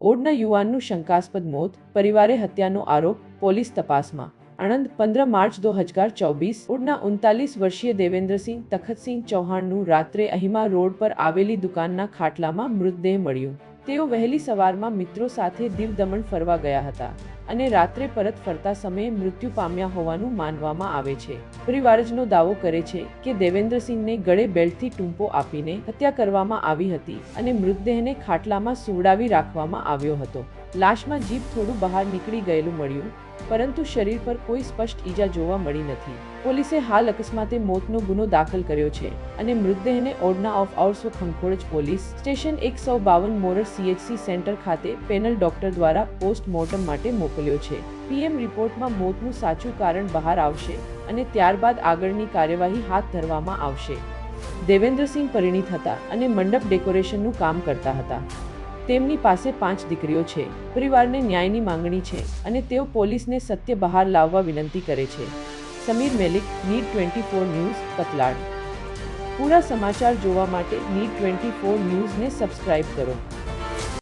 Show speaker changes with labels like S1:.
S1: ઓડના યુવાનનું શંકાસ્પદ મોત, પરિવારે હત્યાનો આરોપ, પોલીસ તપાસમાં। આણંદ 15 માર્ચ 2024 ઓડના 39 વર્ષીય દેવેન્દ્રસિંહ તખતસિંહ ચૌહાણનું રાત્રે અહિમા રોડ પર આવેલી દુકાનના ખાટલામાં મૃતદેહ મળ્યો। તેઓ વહેલી સવારમાં મિત્રો સાથે દીવ દમણ ફરવા ગયા હતા અને રાત્રે પરત ફરતા સમયે મૃત્યુ પામ્યા હોવાનું માનવામાં આવે છે। પરિવારજનો દાવો કરે છે કે દેવેન્દ્રસિંહને ગળે બેલ્ટથી ટૂંપો આપીને હત્યા કરવામાં આવી હતી અને મૃતદેહને ખાટલામાં સુવડાવી રાખવામાં આવ્યો હતો। લાશમાં જીભ થોડું બહાર નીકળી ગયેલું મળ્યું, પરંતુ શરીર પર કોઈ સ્પષ્ટ ઈજા જોવા મળી નથી। પોલીસે હાલ અકસ્માતે મોતનો ગુનો દાખલ કર્યો છે અને મૃતદેહને ઓડના ઓફ આઉર્સ ખંખોળજ પોલીસ સ્ટેશન 152 મોરર CHC સેન્ટર ખાતે પેનલ ડોક્ટર દ્વારા પોસ્ટમોર્ટમ માટે મોકલ્યો છે। PM રિપોર્ટમાં મોતનું સાચું કારણ બહાર આવશે અને ત્યારબાદ આગળની કાર્યવાહી હાથ ધરવામાં આવશે। દેવેન્દ્રસિંહ પરિણીત હતા અને મંડપ ડેકોરેશનનું કામ કરતા હતા। તેમની પાસે 5 દીકરીઓ છે। પરિવારને ન્યાયની માંગણી છે અને તેઓ પોલીસને સત્ય બહાર લાવવા વિનંતી કરે છે। સમીર મેલિક, નીડ 24 ન્યૂઝ, કતલાડ। પૂરા સમાચાર જોવા માટે નીડ 24 ન્યૂઝને સબસ્ક્રાઇબ કરો।